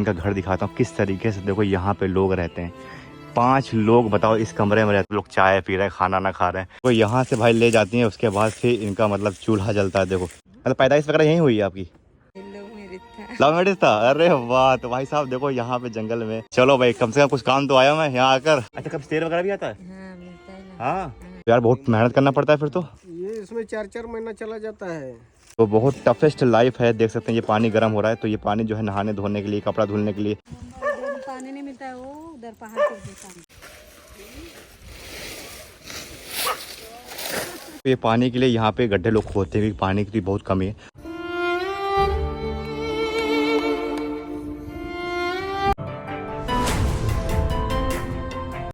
इनका घर दिखाता हूँ किस तरीके से। देखो यहाँ पे लोग रहते हैं, 5 लोग बताओ इस कमरे में रहते हैं। लोग चाय पी रहे हैं, खाना ना खा रहे हैं। तो यहाँ से भाई ले जाती हैं, उसके बाद फिर इनका मतलब चूल्हा जलता है। देखो मतलब पैदाइश वगैरह यहीं हुई है आपकी? लव मैरिज था? अरे वाह। तो भाई साहब देखो यहाँ पे जंगल में, चलो भाई कम से कम कुछ काम तो आया मैं यहाँ आकर। अच्छा कब शेर वगैरह भी आता है? हाँ, मिलता है ना। हाँ तो यार बहुत मेहनत करना पड़ता है फिर तो। ये इसमें 4-4 महीना चला जाता है। तो बहुत टफेस्ट लाइफ है। देख सकते हैं ये पानी गर्म हो रहा है, तो ये पानी जो है नहाने धोने के लिए, कपड़ा धुलने के लिए। उधर पानी नहीं मिलता है, वो उधर पहाड़ पर देता है। ये पानी के लिए यहाँ पे गड्ढे लोग खोदते हैं, पानी की बहुत कमी है।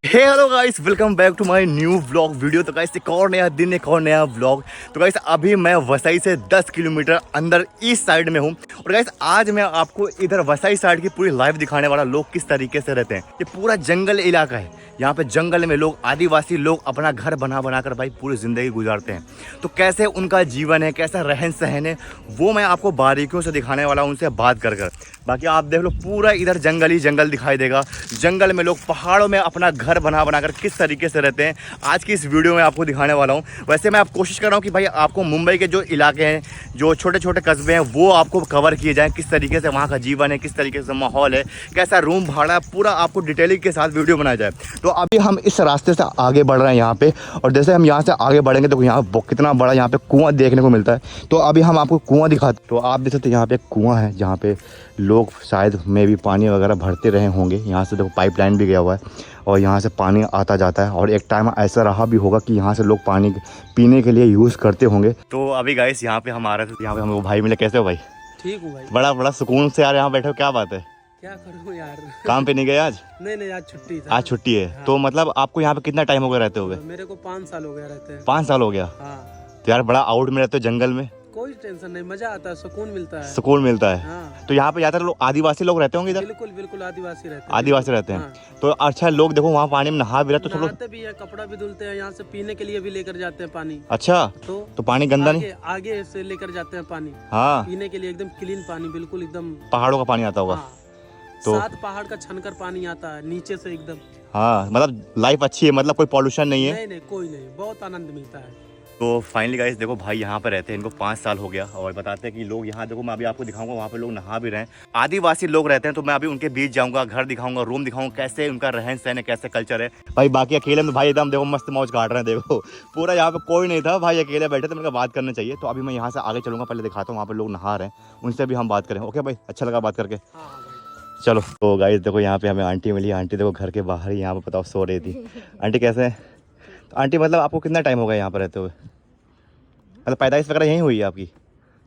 Hello guys, welcome back to my new vlog video. तो गाइस एक और नया दिन, एक और नया व्लॉग। तो गाइस अभी मैं वसई से 10 किलोमीटर अंदर ईस्ट साइड में हूँ। और गाइस आज मैं आपको इधर वसई साइड की पूरी लाइफ दिखाने वाला, लोग किस तरीके से रहते हैं। ये पूरा जंगल इलाका है। यहाँ पे जंगल में लोग, आदिवासी लोग अपना घर बना कर भाई पूरी ज़िंदगी गुजारते हैं। तो कैसे उनका जीवन है, कैसा रहन सहन है, वो मैं आपको बारीकियों से दिखाने वाला हूँ, उनसे बात कर। बाकी आप देख लो पूरा इधर जंगल ही जंगल दिखाई देगा। जंगल में लोग पहाड़ों में अपना घर बना कर किस तरीके से रहते हैं, आज की इस वीडियो में आपको दिखाने वाला हूँ। वैसे मैं आप कोशिश कर रहा हूँ कि भाई आपको मुंबई के जो इलाके हैं, जो छोटे छोटे कस्बे हैं, वो आपको कवर किए जाएँ। किस तरीके से वहाँ का जीवन है, किस तरीके से माहौल है, कैसा रूम भाड़ा है, पूरा आपको डिटेलिंग के साथ वीडियो बनाया जाए। तो अभी हम इस रास्ते से आगे बढ़ रहे हैं यहाँ पे। और जैसे हम यहाँ से आगे बढ़ेंगे तो यहाँ कितना बड़ा यहाँ पे कुआं देखने को मिलता है। तो अभी हम आपको कुआं दिखाते। तो आप देख सकते हैं यहाँ पे कुआं है, जहाँ पे लोग शायद में भी पानी वगैरह भरते रहे होंगे। यहाँ से देखो पाइपलाइन भी गया हुआ है और यहाँ से पानी आता जाता है। और एक टाइम ऐसा रहा भी होगा कि यहाँ से लोग पानी पीने के लिए यूज़ करते होंगे। तो अभी गाइस यहाँ पे हम आ रहे थे, यहाँ पे हम भाई मिले। कैसे हो भाई? ठीक हूँ भाई। बड़ा सुकून से यार यहाँ बैठे हो, क्या बात है? क्या करूँ यार। काम पे नहीं गए आज? नहीं आज छुट्टी था। आज छुट्टी है। हाँ। तो मतलब आपको यहाँ पे कितना टाइम हो गया रहते हुए? मेरे को 5 साल हो गया रहते हैं। 5 साल हो गया? हाँ। तो यार बड़ा आउट में रहते हो जंगल में। कोई टेंशन नहीं, मजा आता है, सुकून मिलता है। सुकून मिलता है। हाँ। तो यहाँ पे ज्यादातर लोग आदिवासी लोग रहते होंगे इधर? बिल्कुल आदिवासी रहते हैं। आदिवासी रहते हैं। हाँ। तो अच्छा लोग देखो वहाँ पानी में नहा भी रहे, तो थोड़ा नहाते भी है, कपड़ा भी धुलते हैं, यहाँ से पीने के लिए भी लेकर जाते हैं पानी। अच्छा तो पानी गंदा नहीं? आगे से लेकर जाते हैं पानी। हाँ पीने के लिए एकदम क्लीन पानी, बिल्कुल एकदम पहाड़ों का पानी आता होगा। हाँ। तो 7 पहाड़ का छनकर पानी आता है नीचे से एकदम। हाँ मतलब लाइफ अच्छी है, मतलब कोई पॉल्यूशन नहीं है? नहीं कोई नहीं, बहुत आनंद मिलता है। तो फाइनली गाइस देखो भाई यहाँ पे रहते हैं, इनको 5 साल हो गया। और बताते हैं कि लोग यहाँ देखो, मैं अभी आपको दिखाऊंगा, वहाँ पे लोग नहा भी रहे हैं, आदिवासी लोग रहते हैं। तो मैं अभी उनके बीच जाऊँगा, घर दिखाऊंगा, रूम दिखाऊंगा, कैसे उनका रहन सहन है, कैसे कल्चर है। भाई बाकी अकेले में भाई एकदम देखो मस्त मौज काट रहे हैं। देखो पूरा यहाँ पे कोई नहीं था भाई, अकेले बैठे थे, मेरे को बात करना चाहिए। तो अभी मैं यहाँ से आगे चलूँगा, पहले दिखाता हूँ वहाँ पे लोग नहा रहे हैं, उनसे भी हम बात करें। ओके भाई, अच्छा लगा बात करके। चलो तो गाइस देखो यहाँ पे हमें आंटी मिली। आंटी देखो घर के बाहर ही यहाँ पे बताओ सो रही थी। आंटी कैसे हैं? तो आंटी मतलब आपको कितना टाइम हो गया यहाँ पर रहते हुए? मतलब पैदाइश वगैरह यहीं हुई है आपकी?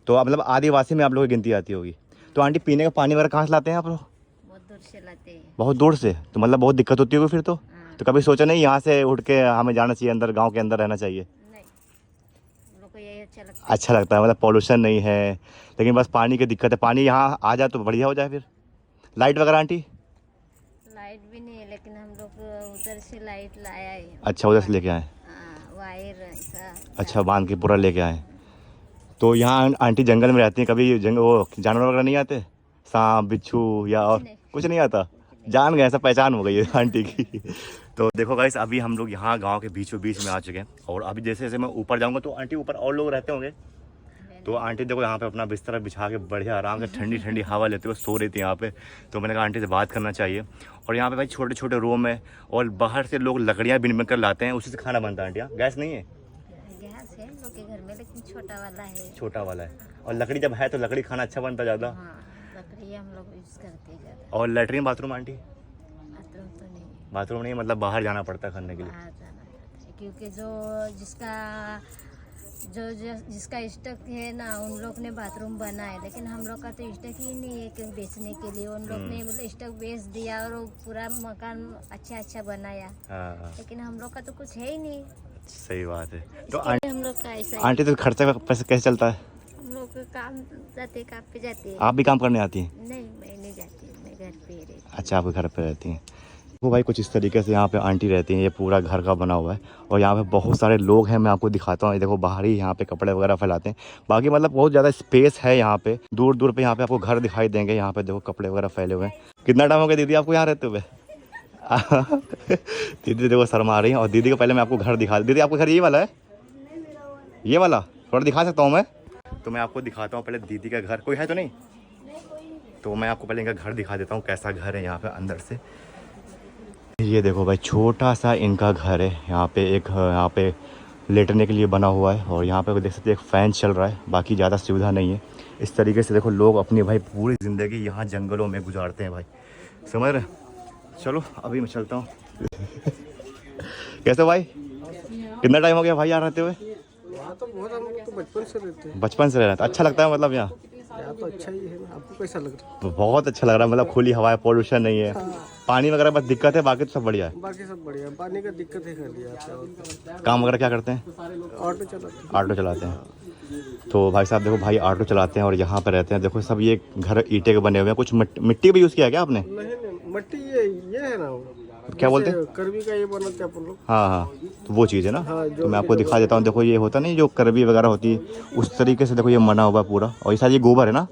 तो मतलब आदिवासी में आप लोगों की गिनती आती होगी। तो आंटी पीने का पानी वगैरह कहाँ से लाते हैं आप लोग? बहुत दूर से लाते हैं। बहुत दूर से? तो मतलब बहुत दिक्कत होती होगी फिर तो। हाँ। तो कभी सोचा नहीं यहाँ से उठ के हमें जाना चाहिए अंदर, गाँव के अंदर रहना चाहिए? नहीं, हम लोग को यही अच्छा लगता है, मतलब पॉल्यूशन नहीं है, लेकिन बस पानी की दिक्कत है। पानी यहाँ आ जाए तो बढ़िया हो जाए। फिर लाइट वगैरह आंटी? लाइट भी नहीं है, लेकिन हम लोग उधर से लाइट लाया है। अच्छा उधर से लेके आए? वायर ऐसा। अच्छा बांध के पूरा लेके आए। तो यहाँ आंटी जंगल में रहती हैं, कभी वो जानवर वगैरह नहीं आते, सांप बिच्छू या और कुछ नहीं आता? जान गए, ऐसा पहचान हो गई है आंटी की। तो देखो गाइस अभी हम लोग यहाँ गांव के बीचों बीच में आ चुके हैं। और अभी जैसे जैसे मैं ऊपर जाऊँगा तो आंटी ऊपर और लोग रहते होंगे। तो आंटी देखो यहाँ पे अपना बिस्तर बिछा के बढ़िया आराम से ठंडी ठंडी हवा लेते हुए सो रही थी यहाँ पे। तो मैंने कहा आंटी से बात करना चाहिए। और यहाँ पे भाई छोटे छोटे रूम है, और बाहर से लोग लकड़ियाँ बिन कर लाते हैं, उसी से खाना बनता है। आंटी यहाँ गैस नहीं है? गैस है लोग के घर में, लेकिन छोटा वाला है। छोटा वाला है। और लकड़ी जब है तो लकड़ी खाना अच्छा बनता ज़्यादा। हाँ, लकड़ी हम लोग यूज करते हैं ज़्यादा। और लेटरिन बाथरूम आंटी? बाथरूम तो नहीं, बाथरूम नहीं, मतलब बाहर जाना पड़ता है खाने के लिए? बाहर जाना पड़ता है, क्योंकि जिसका स्टॉक है ना, उन लोग ने बाथरूम बनाए, लेकिन हम लोग का तो स्टॉक ही नहीं है कि बेचने के लिए। उन लोग ने मतलब स्टॉक बेच दिया और वो पूरा मकान अच्छा बनाया। हाँ लेकिन हम लोग का तो कुछ है ही नहीं। सही बात है। तो हम लोग का ऐसा आंटी तो खर्चा का पैसे कैसे चलता है? हम लोग का काम जाते, काम पे जाते हैं। आप भी काम करने आती हैं? नहीं, मैं नहीं जाती, मैं घर पे ही रहती। अच्छा आप घर पे रहती हैं। वो भाई कुछ इस तरीके से यहाँ पे आंटी रहती हैं, ये पूरा घर का बना हुआ है और यहाँ पे बहुत सारे लोग हैं। मैं आपको दिखाता हूँ, ये देखो बाहर ही यहाँ पे कपड़े वगैरह फैलाते हैं। बाकी मतलब बहुत ज़्यादा स्पेस है यहाँ पे, दूर दूर पे यहाँ पे आपको घर दिखाई देंगे। यहाँ पे देखो कपड़े वगैरह फैले हुए हैं। कितना टाइम हो गया दीदी आपको यहाँ रहते हुए? दीदी देखो शर्मा रही है। और दीदी को पहले मैं आपको घर दिखा, दीदी आपका घर ये वाला है? ये वाला थोड़ा दिखा सकता हूँ मैं? तो मैं आपको दिखाता हूँ पहले दीदी का घर। कोई है तो नहीं? तो मैं आपको पहले इनका घर दिखा देता हूँ कैसा घर है यहाँ पे अंदर से। ये देखो भाई छोटा सा इनका घर है। यहाँ पे लेटने के लिए बना हुआ है और यहाँ पे देख सकते हैं एक फ़ैन चल रहा है। बाकी ज़्यादा सुविधा नहीं है। इस तरीके से देखो लोग अपनी भाई पूरी ज़िंदगी यहाँ जंगलों में गुजारते हैं भाई, समझ रहे? चलो अभी मैं चलता हूँ। कैसे भाई, कितना टाइम हो गया भाई यहाँ रहते हुए? तो बहुत हम लोग तो बचपन से रहते हैं। बचपन से रहना तो अच्छा लगता है मतलब यहाँ? तो अच्छा ही है ना, आपको कैसा लग रहा है? बहुत अच्छा लग रहा है, मतलब खुली हवा है, पॉल्यूशन नहीं है। पानी वगैरह बस दिक्कत है, बाकी तो सब बढ़िया है। बाकी सब बढ़िया, पानी का दिक्कत है खाली आता है। काम वगैरह क्या करते हैं? ऑटो चलाते हैं। ऑटो चलाते हैं। तो भाई साहब देखो भाई ऑटो चलाते हैं और यहाँ पर रहते हैं। देखो सब ये घर ईंटे के बने हुए हैं। कुछ मिट्टी भी यूज़ किया है क्या आपने? नहीं मट्टी ये है ना, क्या बोलते हैं? करवी का ये बनाते हैं अपन लोग। हाँ, तो वो चीज़ है ना। हाँ, तो मैं आपको दिखा देता हूँ। देखो ये होता नहीं जो करवी वगैरह होती है, उस तरीके से देखो ये बना हुआ पूरा। और ये शायद ये गोबर है ना,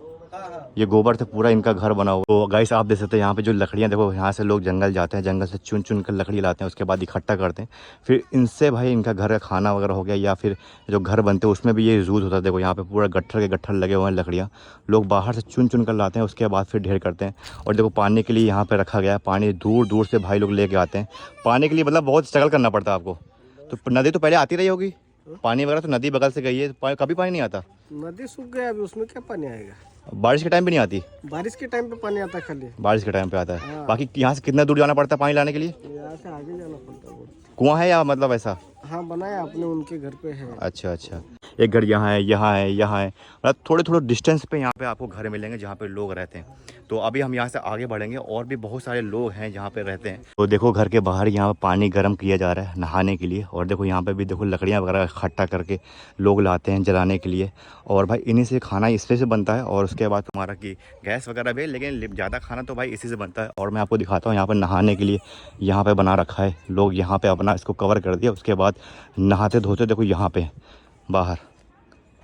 ये गोबर से पूरा इनका घर बना हुआ। तो गाइस आप देख सकते हैं यहाँ पे जो लकड़ियाँ, देखो यहाँ से लोग जंगल जाते हैं, जंगल से चुन चुन कर लकड़ी लाते हैं, उसके बाद इकट्ठा करते हैं। फिर इनसे भाई इनका घर का खाना वगैरह हो गया, या फिर जो घर बनते हैं उसमें भी ये यूज़ होता है। देखो यहाँ पे पूरा गट्ठर के गट्ठर लगे हुए हैं लकड़ियाँ, लोग बाहर से चुन चुन कर लाते हैं, उसके बाद फिर ढेर करते हैं। और देखो पानी के लिए यहाँ पर रखा गया है, पानी दूर दूर से भाई लोग लेके आते हैं पानी के लिए। मतलब बहुत स्ट्रगल करना पड़ता है आपको। तो नदी तो पहले आती रही होगी, पानी वगैरह तो नदी बगल से गई है, कभी पानी नहीं आता? नदी सूख गया अभी, उसमें क्या पानी आएगा? बारिश के टाइम पे नहीं आती? बारिश के टाइम पे पानी आता है खाली, बारिश के टाइम पे आता है। बाकी यहाँ से कितना दूर जाना पड़ता है पानी लाने के लिए? यहाँ से आगे जाना पड़ता है। कुआं है या मतलब ऐसा? हाँ बनाया आपने, उनके घर पे है। अच्छा अच्छा, एक घर यहाँ है, यहाँ है, यहाँ है, मतलब थोड़े थोड़े डिस्टेंस पे यहाँ पे आपको घर मिलेंगे जहाँ पे लोग रहते हैं। तो अभी हम यहाँ से आगे बढ़ेंगे और भी बहुत सारे लोग हैं जहाँ पे रहते हैं। तो देखो घर के बाहर यहाँ पे पानी गर्म किया जा रहा है नहाने के लिए। और देखो यहाँ पे भी देखो लकड़ियाँ वगैरह इकट्ठा करके लोग लाते हैं जलाने के लिए। और भाई इन्हीं से खाना इससे बनता है। और उसके बाद तुम्हारा की गैस वगैरह भी, लेकिन ज़्यादा खाना तो भाई इसी से बनता है। और मैं आपको दिखाता हूँ यहाँ पर नहाने के लिए यहाँ पर बना रखा है। लोग यहाँ पर अपना इसको कवर कर दिया, उसके बाद नहाते धोते देखो यहाँ पे बाहर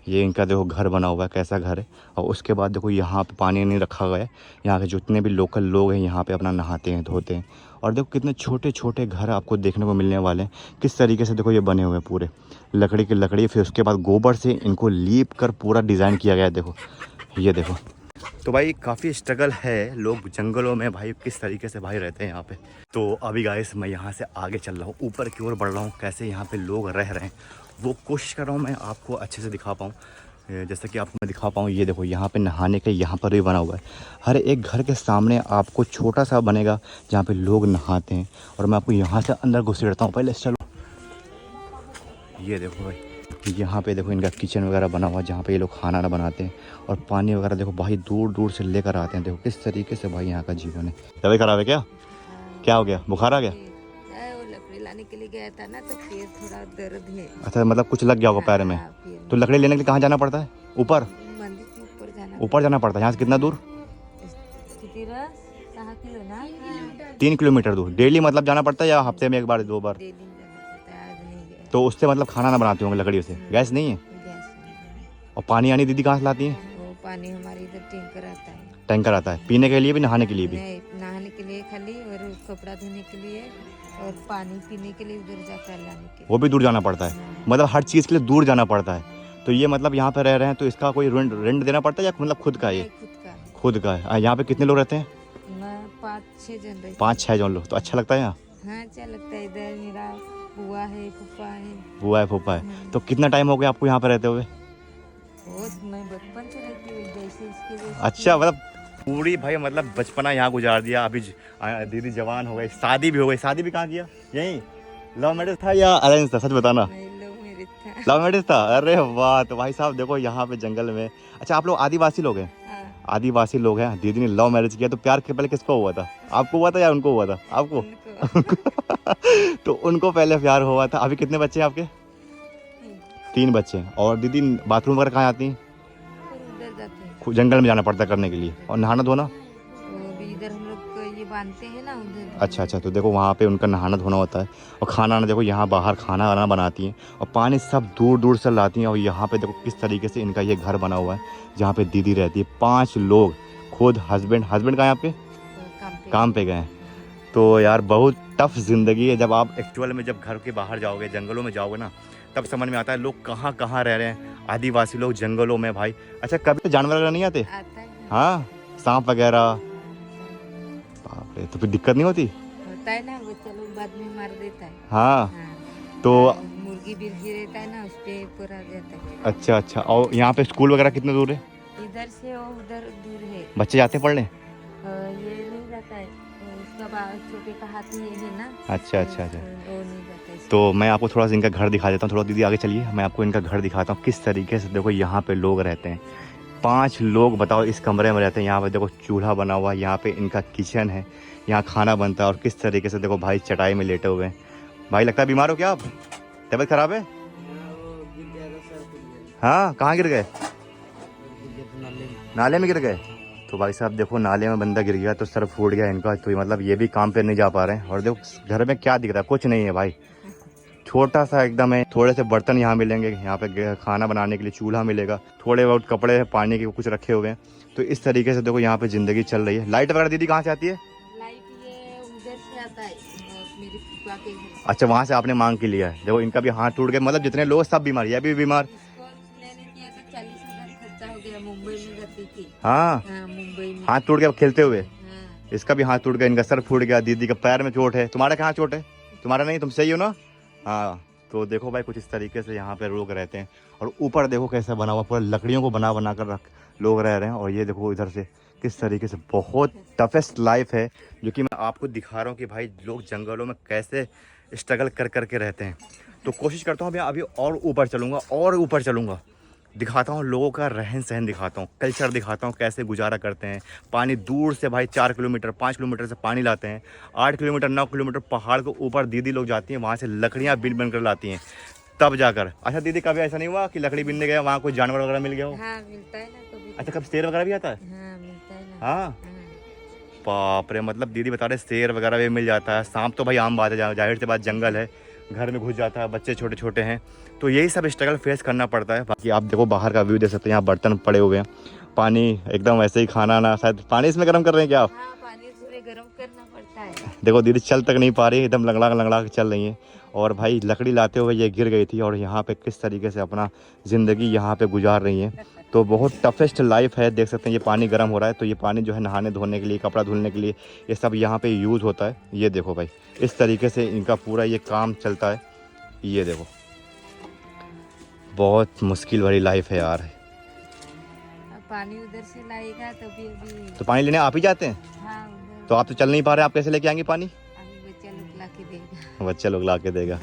ये इनका देखो घर बना हुआ है, कैसा घर है। और उसके बाद देखो यहाँ पे पानी नहीं रखा गया है। यहाँ के जितने भी लोकल लोग हैं यहाँ पे अपना नहाते हैं, धोते हैं। और देखो कितने छोटे छोटे घर आपको देखने को मिलने वाले हैं। किस तरीके से देखो ये बने हुए हैं पूरे लकड़ी की लकड़ी। फिर उसके बाद गोबर से इनको लीप कर पूरा डिज़ाइन किया गया है। देखो ये देखो। तो भाई काफ़ी स्ट्रगल है, लोग जंगलों में भाई किस तरीके से भाई रहते हैं यहाँ पे। तो अभी गाइस मैं यहाँ से आगे चल रहा हूँ, ऊपर की ओर बढ़ रहा हूँ। कैसे यहाँ पे लोग रह रहे हैं वो कोशिश कर रहा हूँ मैं आपको अच्छे से दिखा पाऊँ, जैसे कि आपको मैं दिखा पाऊँ। ये देखो यहाँ पे नहाने के यहाँ पर भी बना हुआ है। हर एक घर के सामने आपको छोटा सा बनेगा जहाँ पे लोग नहाते हैं। और मैं आपको यहाँ से अंदर घुसेड़ता हूँ पहले, चलो। ये देखो भाई यहाँ पे देखो इनका किचन वगैरह बना हुआ है जहाँ पे ये लोग खाना ना बनाते हैं। और पानी वगैरह देखो भाई दूर दूर से लेकर आते हैं। देखो किस तरीके से भाई यहाँ का जीवन है। दवाई खराब है क्या? क्या हो गया, बुखार आ गया? वो लकड़ी लाने के लिए गया था ना, तो पैर थोड़ा दर्द है। अच्छा, मतलब कुछ लग गया होगा पैर में। तो लकड़ी लेने के लिए कहाँ जाना पड़ता है? ऊपर? मंदिर के ऊपर ऊपर जाना पड़ता है। यहाँ से कितना दूर? 6 किलो ना, 3 किलोमीटर दूर। डेली मतलब जाना पड़ता है या हफ्ते में एक बार 2 बार? डेली जाना पड़ता है, आज नहीं गया। तो उससे मतलब खाना ना बनाते होंगे लकड़ियों से? गैस नहीं है? गैस नहीं। और पानी आनी दीदी कहाँ से लाती है? वो पानी हमारे इधर टैंकर आता है। टैंकर आता है पीने के लिए भी, नहाने के लिए भी? नहीं, नहाने के लिए खाली, और कपड़ा धोने के लिए, और पानी पीने के लिए उधर जाकर लाने के। वो भी दूर जाना पड़ता है, मतलब हर चीज़ के लिए दूर जाना पड़ता है। तो ये मतलब यहाँ पे रह रहे हैं तो इसका कोई रेंट देना पड़ता है या मतलब खुद का है? ये खुद का है। यहाँ पे कितने लोग रहते हैं? 5-6 जन रहते हैं। 5-6 जन लोग। तो अच्छा लगता है यहाँ? हाँ अच्छा लगता है। इधर मेरा बुआ है, फूफा है। बुआ है, फूफा है। तो कितना टाइम हो गया आपको यहाँ पे रहते हुए? बहुत, मैं बचपन से रहती हूँ जैसे इसके जैसे। अच्छा, मतलब पूरी भाई मतलब बचपना यहाँ गुजार दिया। अभी दीदी जवान हो गई, शादी भी हो गई। शादी भी कहाँ किया? यहीं? लव मैरिज था या अरेंज था, सच बताना? लव मैरिज था। अरे वाह। तो भाई साहब देखो यहाँ पे जंगल में, अच्छा आप लोग आदिवासी लोग हैं? आदिवासी लोग हैं। दीदी ने लव मैरिज किया। तो प्यार के पहले किसको हुआ था? आपको हुआ था या उनको हुआ था? आपको? तो उनको पहले प्यार हुआ था। अभी कितने बच्चे हैं आपके? 3 बच्चे हैं। और दीदी बाथरूम वगैरह कहाँ आती हैं? उधर जाते हैं, जंगल में जाना पड़ता है करने के लिए। और नहाना धोना? इधर हम लोग लोग ये बांधते हैं ना उधर। अच्छा अच्छा, तो देखो वहाँ पे उनका नहाना धोना होता है और खाना आना, देखो यहाँ बाहर खाना वाना बनाती हैं और पानी सब दूर दूर से लाती हैं। और यहाँ पे देखो किस तरीके से इनका ये घर बना हुआ है जहाँ पे दीदी रहती है। 5 लोग, खुद हस्बैंड कहाँ हैं आपके? काम पे गए हैं। तो यार बहुत टफ ज़िंदगी है। जब आप एक्चुअल में जब घर के बाहर जाओगे, जंगलों में जाओगे ना, तब समझ में आता है लोग कहाँ कहाँ रह रहे हैं। आदिवासी लोग जंगलों में भाई। अच्छा, कभी तो जानवर वगैरह नहीं आते? हाँ, सांप वगैरह? बाप रे, तो फिर दिक्कत नहीं होती? होता है ना, वो चलो बाद में मार देता है। हाँ, हाँ। तो मुर्गी बिर्गी रहता है ना, उस पे पूरा जाता है। अच्छा अच्छा। और यहाँ पे स्कूल वगैरह कितने दूर है? इधर से और उधर दूर है। बच्चे जाते हैं पढ़ने? ये नहीं जाता है, उसका छोटे का हाथ ये है ना। अच्छा अच्छा अच्छा। वो नहीं जाता है। तो मैं आपको थोड़ा सा इनका घर दिखा देता हूँ। थोड़ा दीदी आगे चलिए, मैं आपको इनका घर दिखाता हूँ किस तरीके से। देखो यहाँ पे लोग रहते हैं, 5 लोग बताओ इस कमरे में रहते हैं। यहाँ पे देखो चूल्हा बना हुआ है, यहाँ पे इनका किचन है, यहाँ खाना बनता है। और किस तरीके से देखो भाई चटाई में लेटे हुए हैं। भाई लगता है बीमार हो क्या आप? तबीयत खराब है? हाँ, कहाँ गिर गए? नाले में गिर गए? तो भाई साहब देखो, नाले में बंदा गिर गया तो सर फूट गया इनका। तो मतलब ये भी काम पे नहीं जा पा रहे हैं। और देखो घर में क्या दिख रहा है, कुछ नहीं है भाई, छोटा सा एकदम है। थोड़े से बर्तन यहाँ मिलेंगे, यहाँ पे खाना बनाने के लिए चूल्हा मिलेगा, थोड़े बहुत कपड़े पानी के कुछ रखे हुए हैं। तो इस तरीके से देखो यहाँ पे ज़िंदगी चल रही है। लाइट वगैरह दीदी कहाँ से आती है? लाइट ये उधर से आता है, मेरी फूफा के घर से। अच्छा, वहाँ से आपने मांग के लिया है। देखो इनका भी हाथ टूट गया, मतलब जितने लोग सब बीमार, ये भी बीमार। इसको मैंने किया था, 40,000 खर्चा हो गया। मुंबई में रहती थी। हाँ, हाँ, मुंबई में। हाथ टूट गया खेलते हुए। हाँ। इसका भी हाथ टूट गया, इनका सर फूट गया, दीदी का पैर में चोट है। तुम्हारा कहाँ चोट है? तुम्हारा नहीं, तुम सही हो ना? हाँ। तो देखो भाई कुछ इस तरीके से यहाँ पे लोग रहते हैं। और ऊपर देखो कैसा बना हुआ, पूरा लकड़ियों को बना बना कर रख लोग रह रहे हैं। और ये देखो इधर से किस तरीके से, बहुत टफेस्ट लाइफ है जो कि मैं आपको दिखा रहा हूँ कि भाई लोग जंगलों में कैसे स्ट्रगल कर करके रहते हैं। तो कोशिश करता हूँ अभी और ऊपर चलूँगा, और ऊपर चलूँगा, दिखाता हूँ लोगों का रहन सहन, दिखाता हूँ कल्चर, दिखाता हूँ कैसे गुजारा करते हैं। पानी दूर से भाई 4 किलोमीटर 5 किलोमीटर से पानी लाते हैं। 8 किलोमीटर 9 किलोमीटर पहाड़ के ऊपर दीदी लोग जाती हैं, वहाँ से लकड़ियाँ बिन बन कर लाती हैं तब जाकर। अच्छा दीदी, कभी ऐसा नहीं हुआ कि लकड़ी बिनने गए वहाँ कोई जानवर वगैरह मिल गया हो? हाँ, मिलता है ना कभी। अच्छा, कब शेर वगैरह भी आता है? हाँ, मिलता है ना। हाँ, बाप रे, मतलब दीदी बता रहे शेर वगैरह भी मिल जाता है। सांप तो भाई आम बात है, जाहिर सी बात, जंगल है, घर में घुस जाता है, बच्चे छोटे छोटे हैं, तो यही सब स्ट्रगल फेस करना पड़ता है। बाकी आप देखो बाहर का व्यू देख सकते हैं, यहाँ बर्तन पड़े हुए हैं, पानी एकदम वैसे ही, खाना ना शायद पानी इसमें गर्म कर रहे हैं क्या आप? हाँ, पानी इसमें गर्म करना पड़ता है। देखो दीदी चल तक नहीं पा रही, एकदम लंगड़ा लंगड़ा के चल रही है। और भाई लकड़ी लाते हुए ये गिर गई थी और यहाँ पे किस तरीके से अपना ज़िंदगी यहाँ पे गुजार रही है। तो बहुत टफेस्ट लाइफ है। देख सकते हैं ये पानी गर्म हो रहा है, तो ये पानी जो है नहाने धोने के लिए, कपड़ा धुलने के लिए, ये सब यहाँ पे यूज़ होता है। ये देखो भाई इस तरीके से इनका पूरा ये काम चलता है। ये देखो बहुत मुश्किल भरी लाइफ है यार। पानी उधर से लाएगा तभी अभी। तो पानी लेने आप ही जाते हैं? हाँ, उधर। तो आप तो चल नहीं पा रहे, आप कैसे लेके आएंगे पानी? अभी बच्चा लोग ला के देगा। बच्चे लोग ला के देगा।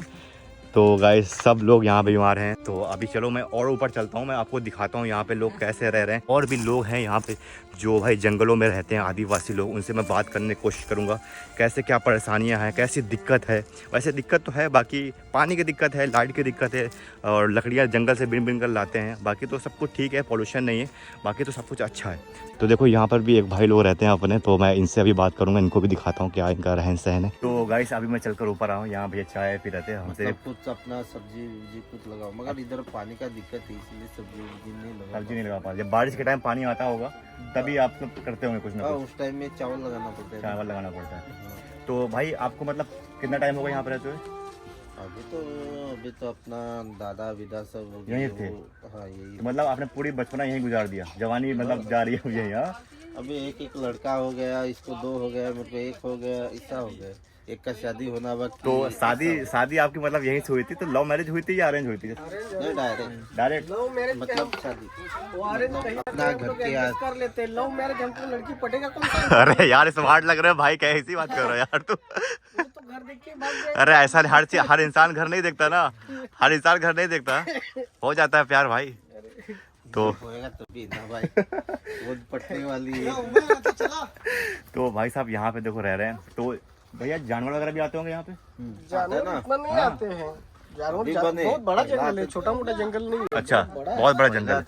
तो गाइस सब लोग यहाँ पे बीमार हैं। तो अभी चलो मैं और ऊपर चलता हूँ, मैं आपको दिखाता हूँ यहाँ पे लोग कैसे रह रहे हैं। और भी लोग हैं यहाँ पे जो भाई जंगलों में रहते हैं, आदिवासी लोग, उनसे मैं बात करने की कोशिश करूँगा कैसे क्या परेशानियाँ हैं, कैसी दिक्कत है। वैसे दिक्कत तो है, बाकी पानी की दिक्कत है, लाइट की दिक्कत है, और लकड़ियाँ जंगल से बिन बिन कर लाते हैं। बाकी तो सब कुछ ठीक है, पॉल्यूशन नहीं है, बाकी तो सब कुछ अच्छा है। तो देखो यहाँ पर भी एक भाई लोग रहते हैं अपने, तो मैं इनसे अभी बात करूँगा, इनको भी दिखाता हूँ क्या इनका रहन सहन है। तो गाइस अभी मैं चलकर ऊपर आया हूँ, यहाँ भैया चाय पी रहते हैं हमसे। कुछ अपना सब्जी कुछ लगाओ, मगर इधर पानी का दिक्कत है, इसलिए सब्जी नहीं लगा पा। जब बारिश के टाइम पानी आता होगा तभी आप सब करते होंगे कुछ ना कुछ? उस टाइम में चावल लगाना पड़ता है। चावल लगाना पड़ता है। तो भाई आपको मतलब कितना टाइम होगा यहाँ पर रहते हुए? अभी तो अपना दादा विदा सब हो यहीं थे? हाँ, यही। तो मतलब आपने पूरी बचपना यहीं गुजार दिया, जवानी मतलब जा रही है यहीं? हाँ, अभी एक लड़का हो गया, इसको 2 हो गया, मेरे को 1 हो गया, ऐसा हो गया, एक का शादी होना बाकी। तो शादी आपकी मतलब यहीं से हुई थी? तो लव मैरिज हुई थी या अरेंज हुई थी? नहीं, डायरेक्ट मतलब शादी अपना घर के आस कर लेते। लव मैरिज हमको लड़की पटेगा कौन सा? अरे यार स्मार्ट लग रहा है भाई, कैसी बात कर रहा है यार तू? तो घर देख के भाग गए। अरे ऐसा हर इंसान घर नहीं देखता ना, हर इंसान घर नहीं देखता, हो जाता है प्यार भाई। तो होएगा तभी ना भाई, वो पटने वाली है। तो भाई साहब यहाँ पे देखो रह रहे हैं, तो भैया जानवर वगैरह भी आते होंगे यहाँ पे? जानवर इतना नहीं आते हैं, जानवर बहुत बड़ा जंगल है, छोटा मोटा जंगल नहीं। अच्छा, बहुत बड़ा जंगल।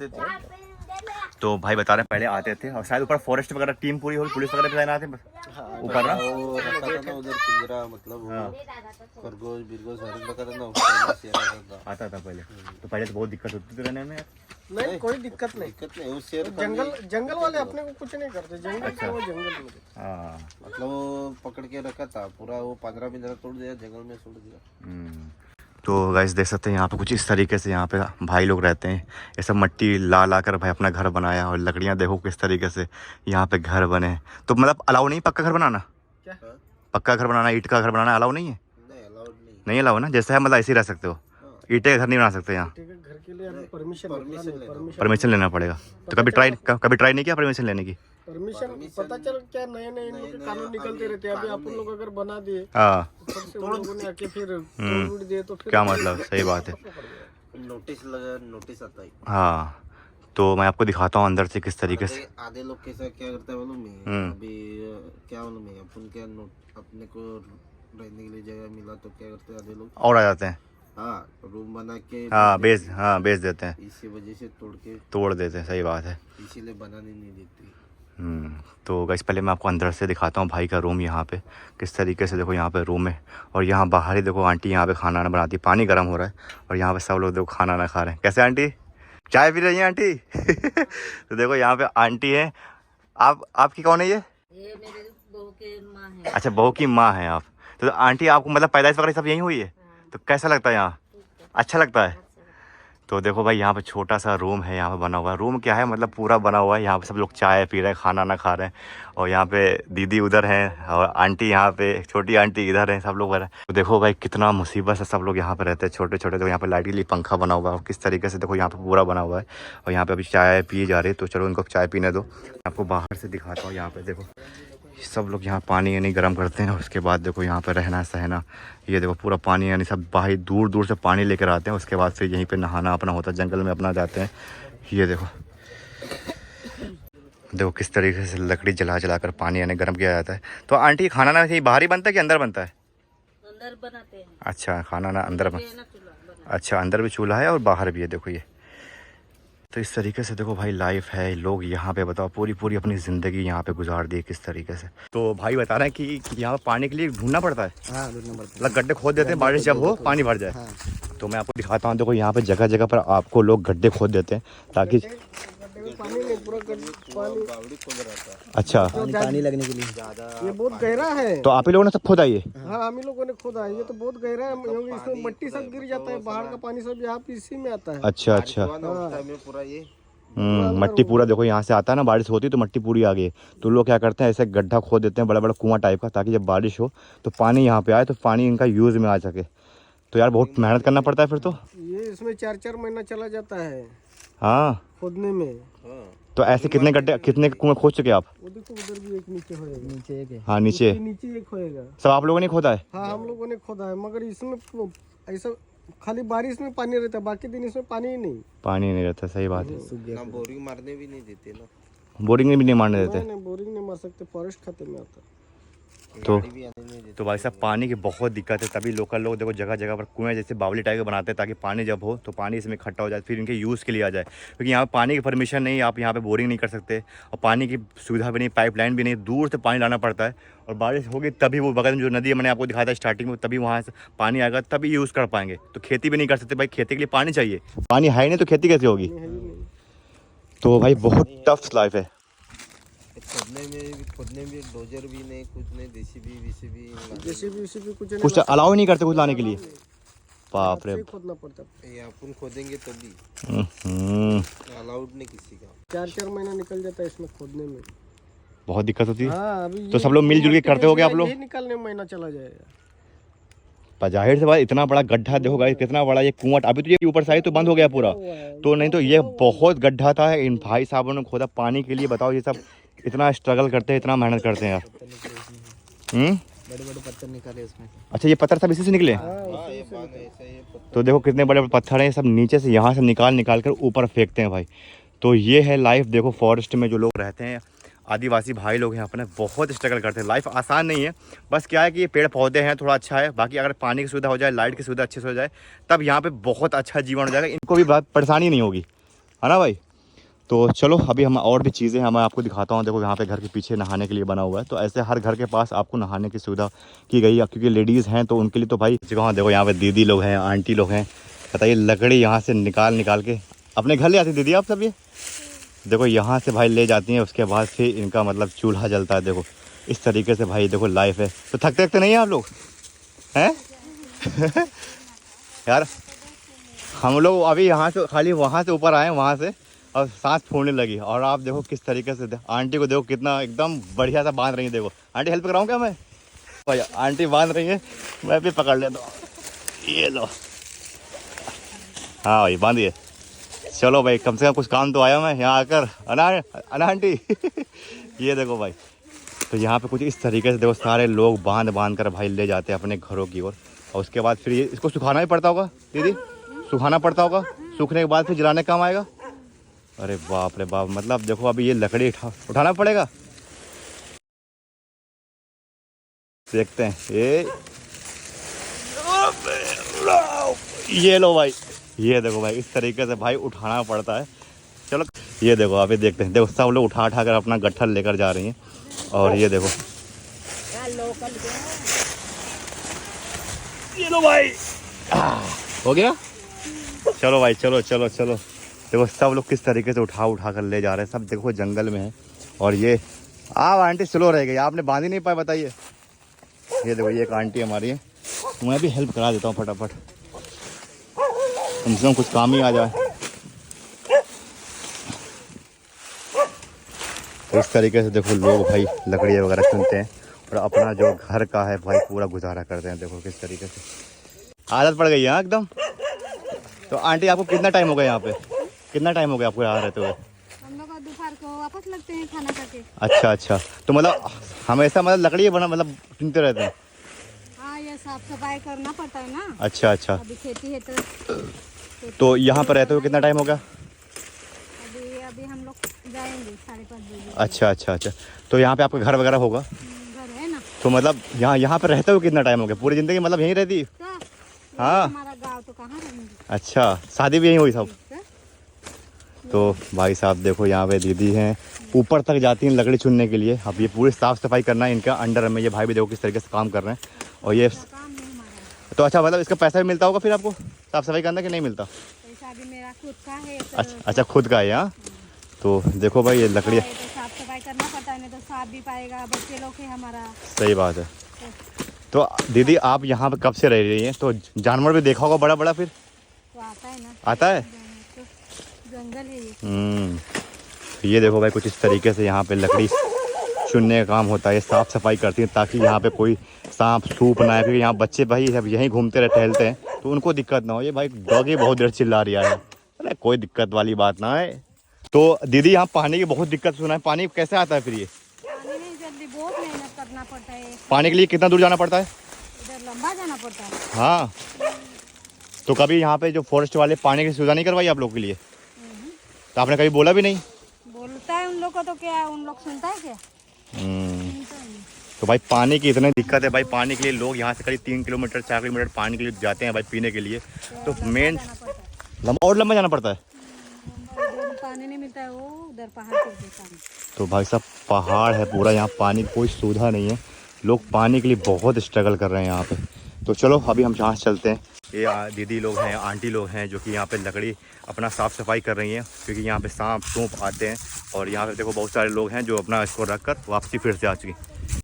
तो भाई बता रहे पहले आते थे और शायद ऊपर फॉरेस्ट वगैरह टीम पूरी हो, पुलिस वगैरह भी लाइन आते ऊपर ना। वो रखा था ना उधर पिंजरा, मतलब वो खरगोश बिरगोश हरिन रखा था ना, उसका शेर आता था पहले। तो पहले तो बहुत दिक्कत होती थी रहने में। नहीं कोई दिक्कत नहीं, वो शेर जंगल वाले अपने को कुछ नहीं करते, जंगल अच्छा। वो जंगल में। हाँ मतलब वो पकड़ के रखा था पूरा, वो 15 पिंजरा तोड़ दिया, जंगल में छोड़ दिया। तो गाइस देख सकते हैं यहाँ पे कुछ इस तरीके से यहाँ पे भाई लोग रहते हैं। ये सब मट्टी ला ला कर भाई अपना घर बनाया और लकड़ियाँ देखो किस तरीके से यहाँ पे घर बने। तो मतलब अलाउ नहीं पक्का घर बनाना? क्या पक्का घर बनाना, ईंट का घर बनाना अलाउ नहीं है? नहीं अलाउड नहीं। नहीं अलाउ ना, जैसा है मतलब ऐसे ही रह सकते हो, ईंटे का घर नहीं बना सकते यहाँ, घर के लिए हमें परमिशन परमिशन लेना पड़ेगा। तो कभी ट्राई नहीं किया परमिशन लेने की? परमिशन पता चल क्या नए नए इन लोग के कानून निकलते रहते हैं। अभी अपन लोग अगर बना दिए हाँ सबसे उन लोगों ने आके फिर तोड़ दिए तो फिर क्या मतलब, सही बात है। नोटिस लगा, नोटिस आता है। हाँ तो मैं आपको दिखाता हूँ अंदर से किस तरीके से। आधे लोग कैसा क्या करते हैं मालूम है? अभी क्या मालूम है, अपन क्या अपने को रहने के लिए जगह मिला तो क्या करते हैं आधे लोग, और आ जाते हैं। हाँ रूम बना के बेच देते हैं, इसी वजह से तोड़ देते हैं, सही बात है। इसीलिए बनाने नहीं देती। तो गाइस पहले मैं आपको अंदर से दिखाता हूँ भाई का रूम यहाँ पे किस तरीके से। देखो यहाँ पे रूम है और यहाँ बाहर ही देखो आंटी यहाँ पे खाना बनाती है, पानी गर्म हो रहा है और यहाँ पे सब लोग देखो खाना ना खा रहे हैं। कैसे आंटी, चाय पी रही हैं आंटी? तो देखो यहाँ पे आंटी है। आपकी कौन है ये? मेरे बहू के माँ है। अच्छा बहू की माँ है आप। तो आंटी आपको मतलब पैदाइश वगैरह सब यहीं हुई है? तो कैसा लगता है यहाँ? अच्छा लगता है। तो देखो भाई यहाँ पे छोटा सा रूम है, यहाँ पे बना हुआ है। रूम क्या है मतलब पूरा बना हुआ है। यहाँ पे सब लोग चाय पी रहे हैं, खाना ना खा रहे हैं और यहाँ पे दीदी उधर हैं और आंटी यहाँ पे, छोटी आंटी इधर हैं, सब लोग वगैरह। तो देखो भाई कितना मुसीबत से सब लोग यहाँ पे रहते हैं छोटे छोटे। तो यहाँ पे लाइट के लिए पंखा बना हुआ है और किस तरीके से देखो यहाँ पे पूरा बना हुआ है। और यहाँ पे अभी चाय पिए जा रहे हैं, तो चलो इनको चाय पीने दो। आपको बाहर से दिखाता हूँ। यहाँ पे देखो सब लोग यहाँ पानी यानी गर्म करते हैं और उसके बाद देखो यहाँ पे रहना सहना, ये देखो पूरा पानी यानी सब बाहर दूर दूर से पानी लेकर आते हैं। उसके बाद फिर यहीं पे नहाना अपना होता है, जंगल में अपना जाते हैं। ये देखो देखो किस तरीके से लकड़ी जला जला कर पानी यानी गर्म किया जाता है। तो आंटी खाना ना वैसे बाहर ही बनता है कि अंदर बनता है? अंदर बनाते हैं। अच्छा खाना ना अंदर अच्छा अंदर भी चूल्हा है और बाहर भी है। देखो ये तो इस तरीके से देखो भाई लाइफ है। लोग यहाँ पे बताओ पूरी अपनी ज़िंदगी यहाँ पे गुजार दी किस तरीके से। तो भाई बता रहे हैं कि यहाँ पानी के लिए ढूंढना पड़ता है। हाँ ढूंढना पड़ता मतलब गड्ढे खोद देते हैं बारिश जब हो पानी भर जाए। तो मैं आपको दिखाता हूँ। देखो यहाँ पे जगह जगह पर आपको लोग गड्ढे खोद देते हैं ताकि पानी नहीं पूरा बावड़ी खोल रहता है। अच्छा पानी लगने के लिए ज्यादा ये बहुत गहरा है। तो आप ही लोगों ने सब खोदा ये? हाँ हम ही लोगों ने खोदा है, ये तो बहुत गहरा है क्योंकि इसमें मट्टी सब गिर जाता है, बाहर का पानी सब यहाँ पे इसी में आता है। अच्छा अच्छा पूरा ये मट्टी पूरा देखो यहाँ से आता है ना, बारिश होती है तो मट्टी पूरी आ गई। तो लोग क्या करते हैं ऐसे गड्ढा खोद देते हैं बड़ा बड़ा कुआं टाइप का, ताकि जब बारिश हो तो पानी यहाँ पे आए तो पानी इनका यूज़ में आ सके। तो यार बहुत मेहनत करना पड़ता है फिर तो। ये इसमें 4-4 महीना चला जाता है हाँ खोदने में। तो ऐसे कितने गड्ढे कितने कुएं खोद चुके आप? वो देखो उधर भी एक नीचे होएगा, नीचे एक है। हाँ नीचे एक होएगा। सब आप लोगों ने खोदा है? हाँ हम लोगों ने खोदा है, मगर इसमें ऐसा खाली बारिश में पानी रहता है, बाकी दिन इसमें पानी ही नहीं। पानी नहीं रहता, सही बात है। ना बोरिंग मारने भी नहीं देते ना, बोरिंग भी नहीं मारने देते। नहीं बोरिंग नहीं मार सकते, फॉरेस्ट खाते में आता। तो भाई साहब पानी की बहुत दिक्कत है, तभी लोकल लोग देखो जगह जगह पर कुएं जैसे बावली टाइप के बनाते हैं ताकि पानी जब हो तो पानी इसमें इकट्ठा हो जाए फिर इनके यूज़ के लिए आ जाए। क्योंकि यहाँ पानी की परमिशन नहीं, आप यहाँ पे बोरिंग नहीं कर सकते और पानी की सुविधा भी नहीं, पाइपलाइन भी नहीं, दूर से पानी लाना पड़ता है। और बारिश होगी तभी वो बगल में जो नदी है मैंने आपको दिखाया था स्टार्टिंग में, तभी वहाँ से पानी आएगा तभी यूज़ कर पाएंगे। तो खेती भी नहीं कर सकते भाई, खेती के लिए पानी चाहिए, पानी है नहीं तो खेती कैसे होगी? तो भाई बहुत टफ लाइफ है। खोदने में डोजर भी नहीं, कुछ नहीं, जेसीबी कुछ अलाउ नहीं करते कुछ लाने के लिए। बाप रे, खोदना पड़ता है। अपन खोदेंगे तभी, अलाउड नहीं किसी का। 4-4 महीना निकल जाता है इसमें खोदने में, बहुत दिक्कत होती है। हाँ, अभी तो सब लोग मिलजुल के करते हो गए आप लोग? निकलने में महीना चला जाएगा। जाहिर से बात, इतना बड़ा गड्ढा देखो गाइस, कितना बड़ा ये कुआं। अभी तो ये ऊपर साइड तो बंद हो गया पूरा, तो नहीं तो ये बहुत गड्ढा था। इन भाई साहबों ने खोदा पानी के लिए। बताओ ये सब इतना स्ट्रगल करते हैं, इतना मेहनत करते हैं यार। बड़े-बड़े पत्थर निकाले उसमें। अच्छा ये पत्थर सब इसी से निकले? तो देखो कितने बड़े बड़े पत्थर हैं, सब नीचे से यहाँ से निकाल कर ऊपर फेंकते हैं भाई। तो ये है लाइफ। देखो फॉरेस्ट में जो लोग रहते हैं, आदिवासी भाई लोग हैं अपने, बहुत स्ट्रगल करते हैं। लाइफ आसान नहीं है, बस क्या है कि ये पेड़ पौधे हैं थोड़ा अच्छा है, बाकी अगर पानी की सुविधा हो जाए, लाइट की सुविधा अच्छे से हो जाए, तब यहाँ पे बहुत अच्छा जीवन हो जाएगा। इनको भी बात परेशानी नहीं होगी, है ना भाई? तो चलो अभी हम और भी चीज़ें हैं, मैं आपको दिखाता हूँ। देखो यहाँ पे घर के पीछे नहाने के लिए बना हुआ है, तो ऐसे हर घर के पास आपको नहाने की सुविधा की गई है, क्योंकि लेडीज़ हैं तो उनके लिए तो भाई जगह। देखो यहाँ पे दीदी लोग हैं, आंटी लोग हैं, बताइए लकड़ी यहाँ से निकाल के अपने घर ले आती दीदी आप सब। ये देखो यहाँ से भाई ले जाती हैं, उसके बाद फिर इनका मतलब चूल्हा जलता है। देखो इस तरीके से भाई देखो लाइफ है। तो थकते नहीं हैं आप लोग हैं? यार हम लोग अभी यहाँ से खाली वहाँ से ऊपर आए, वहाँ से और सांस फूलने लगी। और आप देखो किस तरीके से आंटी को देखो कितना एकदम बढ़िया सा बांध रही है। देखो आंटी हेल्प कराऊँ क्या मैं? भाई आंटी बांध रही है, मैं भी पकड़ लेता हूँ। ये लो, हाँ भाई बांधिए। चलो भाई कम से कम कुछ काम तो आया मैं यहाँ आकर। अना आंटी ये देखो भाई, तो यहाँ पे कुछ इस तरीके से देखो सारे लोग बांध कर भाई ले जाते हैं अपने घरों की ओर। और उसके बाद फिर ये इसको सुखाना ही पड़ता होगा दीदी, सुखाना पड़ता होगा। सूखने के बाद फिर जलाने काम आएगा। अरे बाप रे बाप, मतलब देखो अभी ये लकड़ी उठाना पड़ेगा। देखते हैं ये लो भाई, ये देखो भाई इस तरीके से भाई उठाना पड़ता है। चलो ये देखो अभी देखते हैं। देखो सब लोग उठा कर अपना गट्ठर लेकर जा रही हैं। और ये देखो ये लो भाई, हो गया। चलो भाई चलो चलो चलो। देखो सब लोग किस तरीके से उठा कर ले जा रहे हैं। सब देखो जंगल में है। और ये आप आंटी स्लो रह गई, आपने बांध ही नहीं पाया बताइए। ये देखो ये एक आंटी हमारी है, मैं भी हेल्प करा देता हूँ फटाफट, कम से कम कुछ काम ही आ जाए। तो इस तरीके से देखो लोग भाई लकड़ी वगैरह चुनते हैं और अपना जो घर का है भाई पूरा गुजारा करते हैं। देखो किस तरीके से आदत पड़ गई है एकदम। तो आंटी आपको कितना टाइम हो गया यहाँ पे? कितना टाइम हो गया आपको यहाँ रहते हुए? हम लोग दोपहर को वापस लगते हैं खाना खा के। अच्छा, तो मतलब हमेशा मतलब लकड़ी बना मतलब चुनते रहते हैं? हाँ, ये साफ सफाई करना पड़ता है ना। अच्छा। अभी खेती है तो यहाँ पर रहते हुए कितना टाइम हो गया? अभी हम लोग जाएंगे 5:30 बजे। अच्छा। तो यहाँ पे आपका घर वगैरह होगा? घर है ना। तो मतलब यहाँ पे रहते हुए कितना टाइम हो गया? पूरी ज़िंदगी मतलब यहीं रहती? हाँ। हमारा गांव तो कहाँ रहेंगे। अच्छा, शादी भी यहीं हुई सब? तो भाई साहब देखो यहाँ पे दीदी हैं, ऊपर तक जाती हैं लकड़ी चुनने के लिए। अब ये पूरी साफ़ सफाई करना है इनका अंडर में। ये भाई भी देखो किस तरीके से काम कर रहे हैं। और ये तो अच्छा मतलब इसका पैसा भी मिलता होगा फिर आपको साफ़ सफाई करना कि नहीं मिलता? पैसा भी मेरा खुद का है। अच्छा खुद का है यहाँ। तो देखो भाई ये लकड़ी साफ सफाई करना पड़ता है, नहीं तो साफ भी पाएगा। बच्चे लोग है हमारा। सही बात है। तो दीदी आप यहाँ पे कब से रह रही हैं? तो जानवर भी देखा होगा बड़ा फिर? तो आता है ना। आता है? तो जंगल है ये। ये देखो भाई कुछ इस तरीके से यहाँ पे लकड़ी चुनने का काम होता है। साफ़ सफाई करती हैं ताकि यहाँ पे कोई सांप सूप ना है, क्योंकि यहाँ बच्चे भाई सब यहीं घूमते रहे टहलते हैं तो उनको दिक्कत ना हो। ये भाई डॉगी बहुत देर चिल्ला रही है। अरे कोई दिक्कत वाली बात ना है। तो दीदी यहाँ पानी की बहुत दिक्कत सुना है, पानी कैसे आता है फिर? ये पानी नहीं जल्दी, बहुत मेहनत करना पड़ता है। पानी के लिए कितना दूर जाना पड़ता है? इधर लंबा जाना पड़ता है। हाँ। तो कभी यहाँ पे जो फॉरेस्ट वाले पानी की सुविधा नहीं करवाई आप लोग के लिए? तो आपने कभी बोला भी नहीं? बोलता है उन लोग को तो क्या है, उन लोग सुनता है क्या? तो भाई पानी की इतनी दिक्कत है भाई। पानी के लिए लोग यहाँ से करीब 3 किलोमीटर 4 किलोमीटर पानी के लिए जाते हैं भाई पीने के लिए। तो मेन लंबा जाना पड़ता है। पानी नहीं मिलता है, वो उधर पहाड़ पे पानी। तो भाई साहब पहाड़ है पूरा, यहाँ पानी की कोई सुविधा नहीं है। लोग पानी के लिए बहुत स्ट्रगल कर रहे हैं यहाँ पे। तो चलो अभी हम यहाँ चलते हैं। ये दीदी लोग हैं, आंटी लोग हैं जो कि यहाँ पे लकड़ी अपना साफ़ सफाई कर रही हैं, क्योंकि यहाँ पे सांप सूप आते हैं। और यहाँ पे देखो बहुत सारे लोग हैं जो अपना इसको रख कर वापसी फिर से आ चुकी।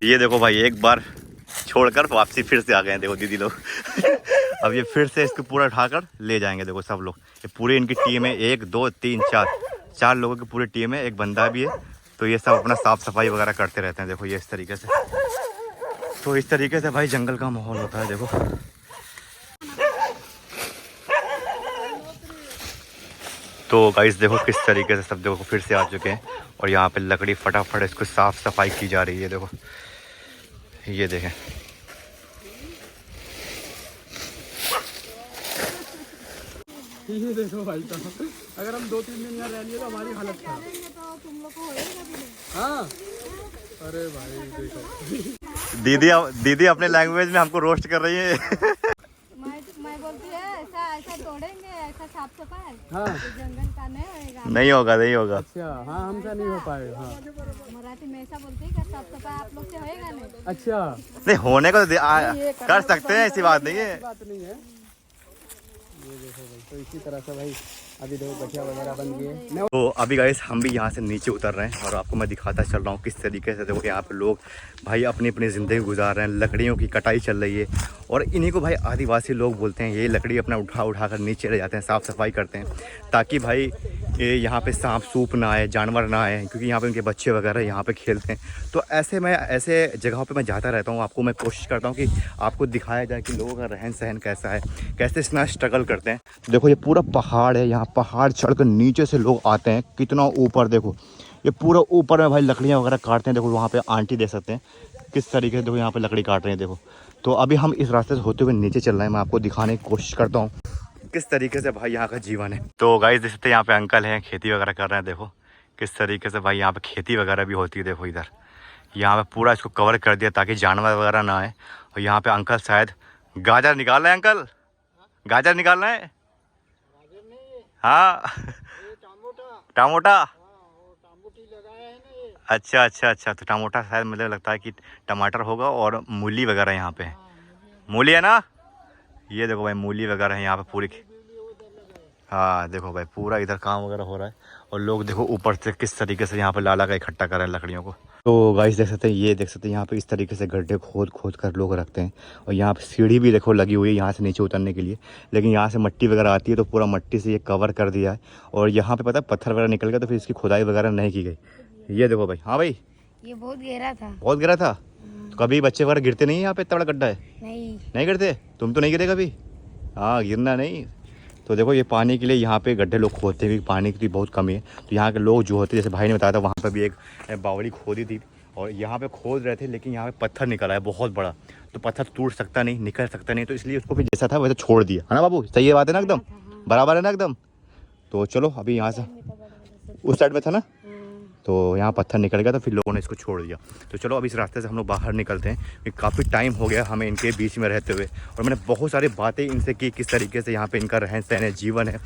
ये देखो भाई एक बार छोड़कर वापसी फिर से आ गए हैं देखो दीदी लोग। अब ये फिर से इसको पूरा उठाकर ले जाएंगे। देखो सब लोग, ये पूरी इनकी टीम है, 1 2 3 4 लोगों की पूरी टीम है, एक बंदा भी है। तो ये सब अपना साफ़ सफाई वगैरह करते रहते हैं। देखो ये इस तरीके से, तो इस तरीके से भाई जंगल का माहौल होता है। देखो तो गाइस देखो किस तरीके से सब देखो फिर से आ चुके हैं और यहाँ पे लकड़ी फटाफट इसको साफ़ सफाई की जा रही है। देखो ये देखें, ये देखो भाई साहब, अगर हम 2-3 दिन यहाँ रह लिए तो हमारी हालत खराब। हाँ अरे भाई देखो दीदी अपने लैंग्वेज में हमको रोस्ट कर रही है। मैं बोलती है ऐसा तोड़ेंगे, ऐसा साफ सफाई हाँ जंगल का नहीं होएगा। नहीं होगा, नहीं होगा। अच्छा, हाँ हमसे नहीं हो पाएगा। हाँ मराठी में ऐसा बोलते हैं कि साफ सफाई आप लोग से होएगा नहीं। अच्छा, नहीं होने को तो कर सकते हैं, ऐसी बात नहीं है। बात नहीं है। ये देखो भाई, तो इसी तरह से भाई अभी देखो गठिया वगैरह बन गई है। तो अभी गाइस हम भी यहाँ से नीचे उतर रहे हैं और आपको मैं दिखाता चल रहा हूँ किस तरीके से देखो यहाँ पे लोग भाई अपनी अपनी ज़िंदगी गुजार रहे हैं। लकड़ियों की कटाई चल रही है और इन्हीं को भाई आदिवासी लोग बोलते हैं। ये लकड़ी अपना उठा कर नीचे ले जाते हैं, साफ़ सफाई करते हैं ताकि भाई ये यहाँ पे सांप सूप ना आए, जानवर ना आए, क्योंकि यहाँ पे उनके बच्चे वगैरह यहाँ पे खेलते हैं। तो ऐसे जगहों पे मैं जाता रहता हूँ। आपको मैं कोशिश करता हूँ कि आपको दिखाया जाए कि लोगों का रहन सहन कैसा है, कैसे इतना स्ट्रगल करते हैं। देखो ये पूरा पहाड़ है, यहाँ पहाड़ चढ़ कर नीचे से लोग आते हैं। कितना ऊपर देखो, ये पूरा ऊपर में भाई लकड़ियाँ वगैरह काटते हैं। देखो वहाँ पे आंटी देख सकते हैं किस तरीके से देखो यहाँ पे लकड़ी काट रहे हैं। देखो तो अभी हम इस रास्ते से होते हुए नीचे चल रहे हैं। मैं आपको दिखाने की कोशिश करता हूँ किस तरीके से भाई यहाँ का जीवन है। तो गाइस देख सकते हैं यहाँ पे अंकल हैं, खेती वगैरह कर रहे हैं। देखो किस तरीके से भाई यहाँ पे खेती वगैरह भी होती है। देखो इधर यहाँ पे पूरा इसको कवर कर दिया ताकि जानवर वगैरह ना आए। और यहाँ पे अंकल शायद गाजर निकाल रहे हैं। अंकल गाजर निकाल रहे हैं? हाँ टमाटा। अच्छा अच्छा अच्छा, तो टमाटा शायद मुझे लगता है कि टमाटर होगा और मूली वगैरह यहाँ पे है। मूली है ना? ये देखो भाई मूली वगैरह है यहाँ पे पूरी। हाँ देखो भाई पूरा इधर काम वगैरह हो रहा है और लोग देखो ऊपर से किस तरीके से यहाँ पे लाला का इकट्ठा कर रहे हैं लकड़ियों को। तो गाइस देख सकते हैं, ये देख सकते हैं यहाँ पे इस तरीके से गड्ढे खोद कर लोग रखते हैं। और यहाँ पे सीढ़ी भी देखो लगी हुई है यहाँ से नीचे उतरने के लिए, लेकिन यहाँ से मट्टी वगैरह आती है तो पूरा मट्टी से ये कवर कर दिया है। और यहाँ पे पता है पत्थर वगैरह निकल गया तो फिर इसकी खुदाई वगैरह नहीं की गई। ये देखो भाई। हाँ भाई ये बहुत गहरा था। बहुत गिरा था? तो कभी बच्चे वगैरह गिरते नहीं है यहाँ पे? इतना बड़ा गड्ढा है। नहीं गिरते? तुम तो नहीं गिरे कभी? हाँ गिरना नहीं। तो देखो ये पानी के लिए यहाँ पे गड्ढे लोग खोदते हैं क्योंकि पानी की बहुत कमी है। तो यहाँ के लोग जो होते हैं, जैसे भाई ने बताया था, वहाँ पे भी एक बावड़ी खोदी थी और यहाँ पे खोद रहे थे, लेकिन यहाँ पे पत्थर निकला है बहुत बड़ा। तो पत्थर टूट सकता नहीं, निकल सकता नहीं, तो इसलिए उसको फिर जैसा था वैसे छोड़ दिया है ना बाबू? सही है बात है ना? एकदम बराबर है ना एकदम? तो चलो अभी यहाँ से उस साइड में था ना, तो यहाँ पत्थर निकल गया तो फिर लोगों ने इसको छोड़ दिया। तो चलो अब इस रास्ते से हम लोग बाहर निकलते हैं क्योंकि काफ़ी टाइम हो गया हमें इनके बीच में रहते हुए और मैंने बहुत सारी बातें इनसे की किस तरीके से यहाँ पे इनका रहन सहन है, जीवन है।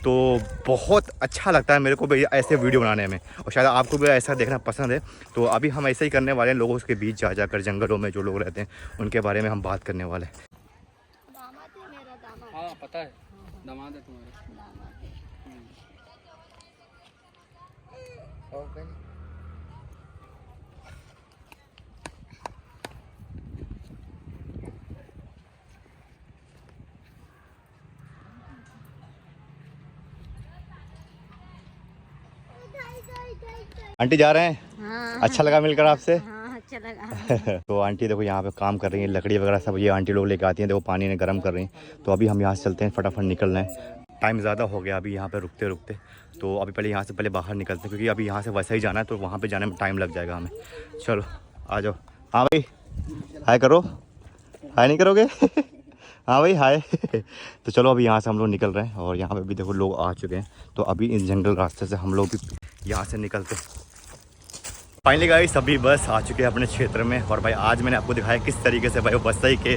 तो बहुत अच्छा लगता है मेरे को भी ऐसे वीडियो बनाने में और शायद आपको भी ऐसा देखना पसंद है। तो अभी हम ऐसे ही करने वाले हैं, लोगों के बीच जा जाकर जंगलों में जो लोग रहते हैं उनके बारे में हम बात करने वाले हैं। हाँ पता है, दामाद है तुम्हारा। आंटी जा रहे हैं? हाँ अच्छा लगा मिलकर आपसे? हाँ अच्छा लगा। तो आंटी देखो यहाँ पे काम कर रही है, लकड़ी वगैरह सब ये आंटी लोग लेके आती हैं। देखो पानी ने गर्म कर रही हैं। तो अभी हम यहाँ से चलते हैं, फटाफट निकल रहे हैं। टाइम ज़्यादा हो गया अभी यहाँ पे रुकते रुकते। तो अभी पहले यहाँ से पहले बाहर निकलते हैं क्योंकि अभी यहाँ से वैसा ही जाना है तो वहाँ पे जाने में टाइम लग जाएगा हमें। चलो आ जाओ। हाँ भाई हाय करो। हाय नहीं करोगे? हाँ भाई हाय। तो चलो अभी यहाँ से हम लोग निकल रहे हैं और यहाँ पे भी देखो लोग आ चुके हैं। तो अभी इस जंगल रास्ते से हम लोग भी यहाँ से निकलते हैं। फाइनली गाइस अभी बस आ चुके हैं अपने क्षेत्र में और भाई आज मैंने आपको दिखाया किस तरीके से भाई वसई के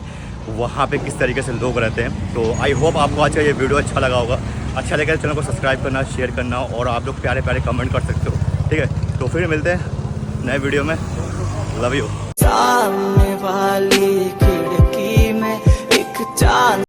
वहाँ पे किस तरीके से लोग रहते हैं। तो आई होप आपको आज का ये वीडियो अच्छा लगा होगा। अच्छा लगे तो चैनल को सब्सक्राइब करना, शेयर करना और आप लोग प्यारे प्यारे कमेंट कर सकते हो। ठीक है, तो फिर मिलते हैं नए वीडियो में। Love you. सामने वाली खिड़की में एक चांद